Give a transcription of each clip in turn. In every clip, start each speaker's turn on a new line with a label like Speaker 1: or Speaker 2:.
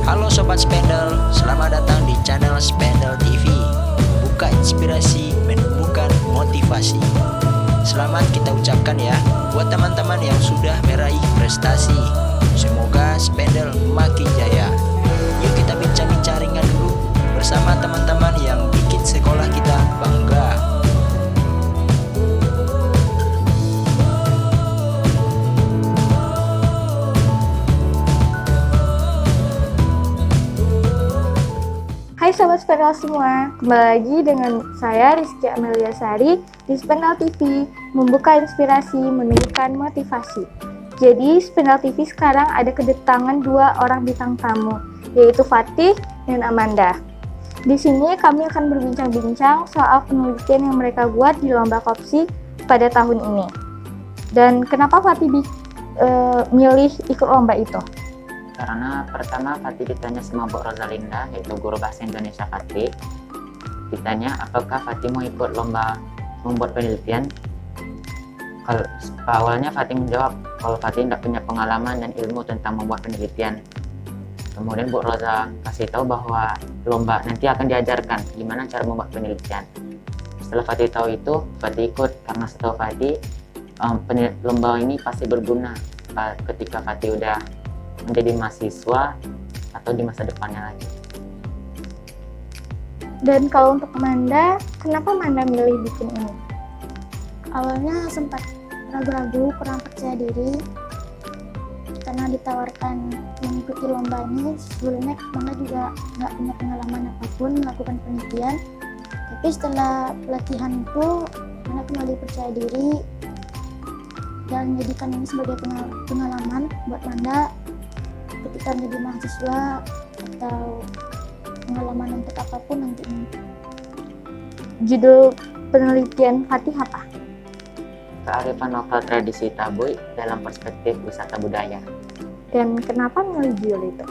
Speaker 1: Halo Sobat Spendel, selamat datang di channel Spendel TV. Buka inspirasi, menumbuhkan motivasi. Selamat kita ucapkan ya buat teman-teman yang sudah meraih prestasi. Semoga Spendel makin jaya. Yuk kita bincang-bincang ringan dulu bersama teman-teman yang bikin sekolah kita bangga.
Speaker 2: Hai Sobat Spendel semua, kembali lagi dengan saya Rizky Amelia Sari di Spendel TV, membuka inspirasi, menumbuhkan motivasi. Jadi Spendel TV sekarang ada kedatangan dua orang bintang tamu, yaitu Fatih dan Amanda. Di sini kami akan berbincang-bincang soal penelitian yang mereka buat di lomba KOPSI pada tahun ini. Dan kenapa Fatih milih ikut lomba itu?
Speaker 3: Karena pertama Fatih ditanya sama Bu Rosalinda, yaitu guru bahasa Indonesia Fatih. Ditanya apakah Fatih mau ikut lomba membuat penelitian. Kalau awalnya Fatih menjawab kalau Fatih tidak punya pengalaman dan ilmu tentang membuat penelitian. Kemudian Bu Rosa kasih tahu bahwa lomba nanti akan diajarkan gimana cara membuat penelitian. Setelah Fatih tahu itu, Fatih ikut karena setahu Fatih lomba ini pasti berguna ketika Fatih udah menjadi mahasiswa atau di masa depannya lagi.
Speaker 2: Dan kalau untuk Amanda, kenapa Amanda milih bikin ini?
Speaker 4: Awalnya sempat ragu-ragu, kurang percaya diri karena ditawarkan mengikuti lomba ini. Sebelumnya Amanda juga nggak punya pengalaman apapun melakukan penelitian, tapi setelah pelatihan itu Amanda kembali percaya diri dan menjadikan ini sebagai pengalaman buat Amanda ketika menjadi mahasiswa atau pengalaman untuk apapun nantinya.
Speaker 2: Judul penelitian Fatih apa?
Speaker 3: Kearifan lokal tradisi Tabuy dalam perspektif wisata budaya.
Speaker 2: Dan kenapa milih judul itu?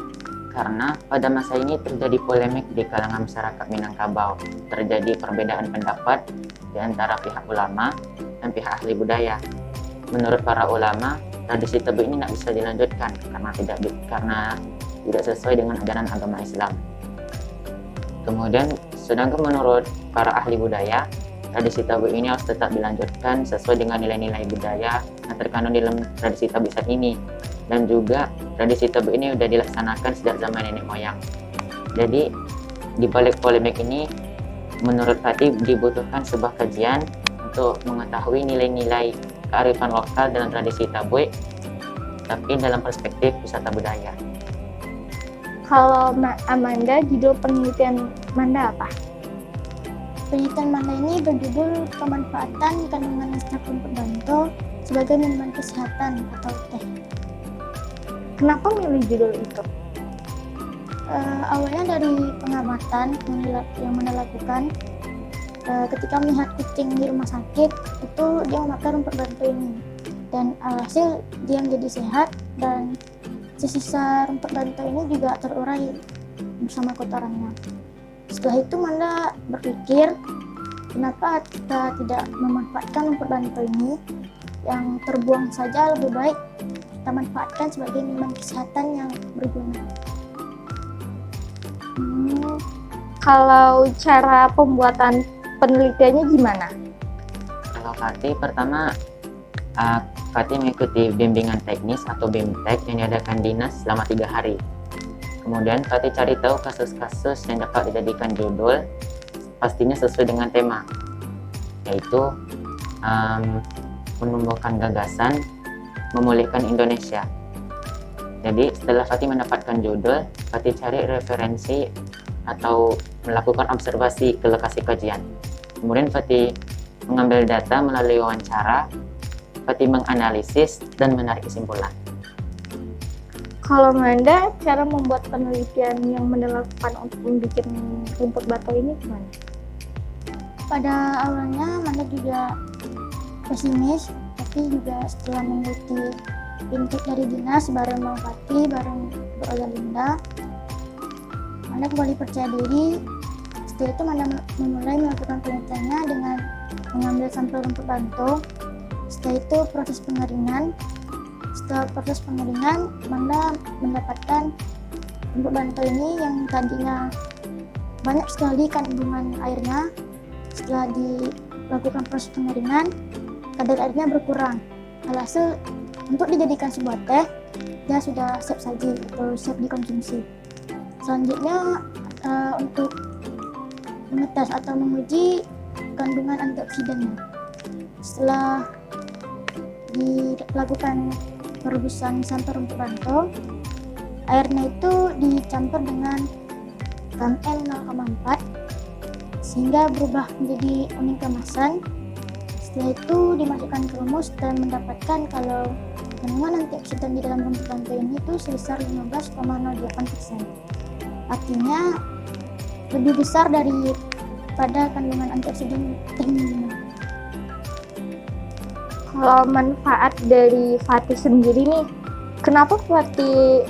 Speaker 3: Karena pada masa ini terjadi polemik di kalangan masyarakat Minangkabau. Terjadi perbedaan pendapat di antara pihak ulama dan pihak ahli budaya. Menurut para ulama, tradisi Tabuy ini tidak bisa dilanjutkan karena tidak sesuai dengan ajaran agama Islam. Kemudian, sedangkan menurut para ahli budaya, tradisi Tabuy ini harus tetap dilanjutkan sesuai dengan nilai-nilai budaya yang terkandung dalam tradisi Tabuy saat ini. Dan juga tradisi Tabuy ini sudah dilaksanakan sejak zaman nenek moyang. Jadi, di balik polemik ini, menurut Fatih dibutuhkan sebuah kajian untuk mengetahui nilai-nilai kearifan lokal dalam tradisi Tabuy, tapi dalam perspektif wisata budaya.
Speaker 2: Kalau Amanda, judul penelitian Amanda apa?
Speaker 4: Penelitian Amanda ini berjudul pemanfaatan kandungan ekstrak rumput banto sebagai minuman kesehatan atau teh.
Speaker 2: Kenapa milih judul itu?
Speaker 4: Awalnya dari pengamatan yang Amanda lakukan. Ketika melihat kucing di rumah sakit itu dia memakan rumput banto ini, dan alhasil dia menjadi sehat dan sisa rumput banto ini juga terurai bersama kotorannya. Setelah itu Manda berpikir, kenapa kita tidak memanfaatkan rumput banto ini yang terbuang saja, lebih baik kita manfaatkan sebagai minuman kesehatan yang berguna.
Speaker 2: Kalau cara pembuatan penelitiannya gimana?
Speaker 3: Kalau Fatih pertama, Fatih mengikuti bimbingan teknis atau BIMTEK yang diadakan dinas selama 3 hari. Kemudian Fatih cari tahu kasus-kasus yang dapat dijadikan judul, pastinya sesuai dengan tema, yaitu menumbuhkan gagasan memulihkan Indonesia. Jadi setelah Fatih mendapatkan judul, Fatih cari referensi atau melakukan observasi ke lokasi kajian. Kemudian Fatih mengambil data melalui wawancara, Fatih menganalisis dan menarik kesimpulan.
Speaker 2: Kalau Manda, cara membuat penelitian yang Manda lakukan untuk membuat rumput batu ini gimana?
Speaker 4: Pada awalnya Manda juga pesimis, tapi juga setelah mengikuti input dari dinas, bareng Bang Fatih, bareng Bu Linda, Manda kembali percaya diri. Setelah itu Manda memulai melakukan penelitiannya dengan mengambil sampel rumput banto. Setelah itu proses pengeringan. Setelah proses pengeringan, Manda mendapatkan rumput banto ini yang tadinya banyak sekali kandungan airnya. Setelah dilakukan proses pengeringan, kadar airnya berkurang. Alhasil untuk dijadikan sebuah teh, dia sudah siap saji atau siap dikonsumsi. Selanjutnya untuk mengetes atau menguji kandungan antioksidannya. Setelah dilakukan perebusan sampel rumput banto, airnya itu dicampur dengan KMN 0,4 sehingga berubah menjadi kuning keemasan. Setelah itu dimasukkan ke rumus dan mendapatkan kalau kandungan antioksidan di dalam rumput banto ini itu sebesar 15,08%. Artinya lebih besar daripada kandungan antioksidan tinggi.
Speaker 2: Kalau manfaat dari Fatih sendiri nih, kenapa Fatih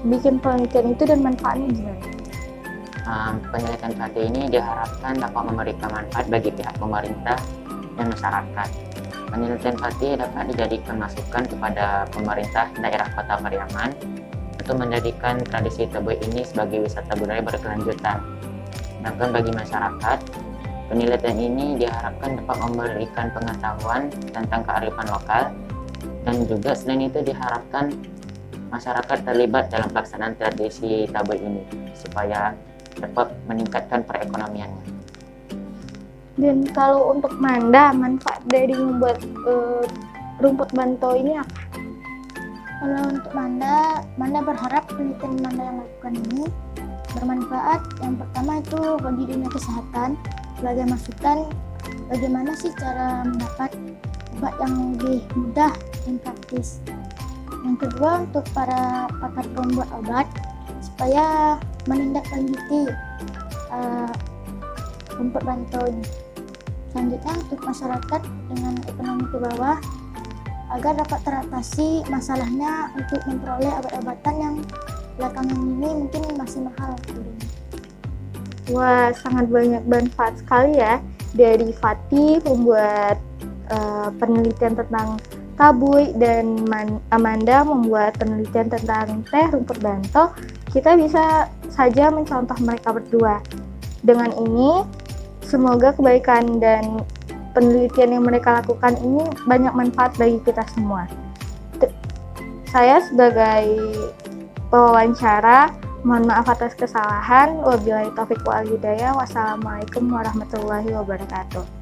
Speaker 2: bikin penelitian itu dan manfaatnya gimana?
Speaker 3: Penelitian Fatih ini diharapkan dapat memberikan manfaat bagi pihak pemerintah dan masyarakat. Penelitian Fatih dapat dijadikan masukan kepada pemerintah daerah Kota Pariaman untuk menjadikan tradisi Tebui ini sebagai wisata budaya berkelanjutan. Sedangkan bagi masyarakat, penelitian ini diharapkan dapat memberikan pengetahuan tentang kearifan lokal, dan juga selain itu diharapkan masyarakat terlibat dalam pelaksanaan tradisi Tebui ini supaya dapat meningkatkan perekonomiannya.
Speaker 2: Dan kalau untuk Manda, manfaat dari membuat rumput banto ini apa?
Speaker 4: Kalau untuk Manda berharap penelitian Manda yang lakukan ini bermanfaat. Yang pertama itu bagi dunia kesehatan, sebagai masukan bagaimana sih cara mendapat obat yang lebih mudah dan praktis. Yang kedua untuk para pakar pembuat obat supaya menindaklanjuti rumput banto ini. Selanjutnya untuk masyarakat dengan ekonomi ke bawah agar dapat teratasi masalahnya untuk memperoleh obat-obatan yang belakangan ini mungkin masih mahal.
Speaker 2: Wah, sangat banyak manfaat sekali ya dari Fatih membuat penelitian tentang Tebui dan Amanda membuat penelitian tentang teh rumput banto. Kita bisa saja mencontoh mereka berdua. Dengan ini, semoga kebaikan dan penelitian yang mereka lakukan ini banyak manfaat bagi kita semua. Saya sebagai pewawancara, mohon maaf atas kesalahan. Wabillahi taufiq wal hidayah. Wassalamualaikum warahmatullahi wabarakatuh.